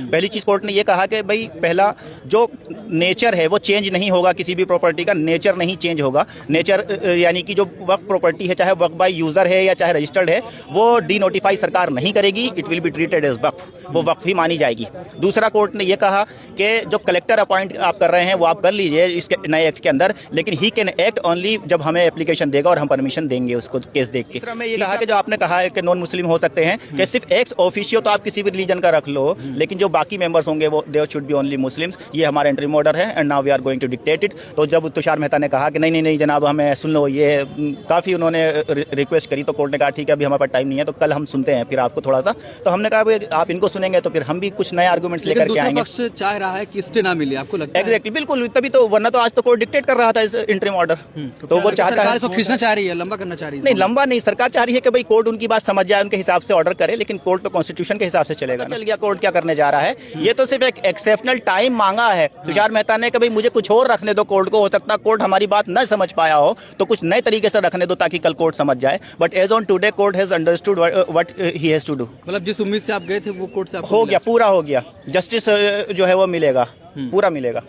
पहली चीज़ कोर्ट ने ये कहा कि भाई पहला जो नेचर है वो चेंज नहीं होगा, किसी भी प्रॉपर्टी का नेचर नहीं चेंज होगा। नेचर यानी कि जो वक्फ प्रॉपर्टी है, चाहे वक्फ बाय यूज़र है या चाहे रजिस्टर्ड है, वो डी नोटिफाई सरकार नहीं करेगी। It will be treated as waqf, वो वक्फ ही मानी जाएगी। दूसरा कोर्ट ने ये कहा कि जो कलेक्टर अपॉइंट आप कर रहे हैं वो आप कर लीजिए इसके नए एक्ट के अंदर, लेकिन ही कैन एक्ट ओनली जब हमें एप्लीकेशन देगा और हम परमिशन देंगे उसको केस देख के। तीसरा में ये कहा कि जो आपने कहा है कि नॉन मुस्लिम हो सकते हैं, कि सिर्फ एक्स ऑफिशियो तो आप किसी भी रिलीजन का रख लो, लेकिन जो बाकी मेंबर्स होंगे वो they should be only Muslims. ये हमारा इंटरिम ऑर्डर है and now we are going to dictate it. तो जब तुषार मेहता ने कहा कि नहीं नहीं नहीं जनाब हमें सुन लो, ये काफ़ी उन्होंने रिक्वेस्ट करी, तो कोर्ट ने कहा ठीक है अभी हमारे पास टाइम नहीं है, तो कल हम सुनते हैं फिर आपको थोड़ा सा। तो हमने कहा भाई आप इनको सुनेंगे तो फिर हम भी कुछ नए आर्गूमेंट्स लेकर के आएंगे। पक्ष चाह रहा है कि स्टे ना मिले, आपको लगता है? एग्जैक्टली, बिल्कुल, तभी तो, वरना तो आज तो कोर्ट डिक्टेट कर रहा था इस इंटरिम ऑर्डर। तो वो चाहता है, सरकार खींचना चाह रही है, लंबा करना चाह रही है। नहीं लंबा नहीं, सरकार चाह रही है कि भाई कोर्ट उनकी बात समझ जाए, उनके हिसाब से ऑर्डर करे, लेकिन कोर्ट तो कॉन्स्टिट्यूशन के हिसाब से चलेगा। चल गया कोर्ट क्या करने जा रहा है, ये तो सिर्फ एक एक्सेप्शनल टाइम मांगा है तुषार मेहता ने कि भाई मुझे कुछ और रखने दो कोर्ट को। हो सकता है कोर्ट हमारी बात न समझ पाया हो, तो कुछ नए तरीके से रखने दो ताकि कल कोर्ट समझ जाए। But as on today court has understood what he has to do. मतलब जिस उम्मीद से आप गए थे वो कोर्ट से हो गया, पूरा हो गया, जस्टिस जो है वो मिलेगा, पूरा मिलेगा।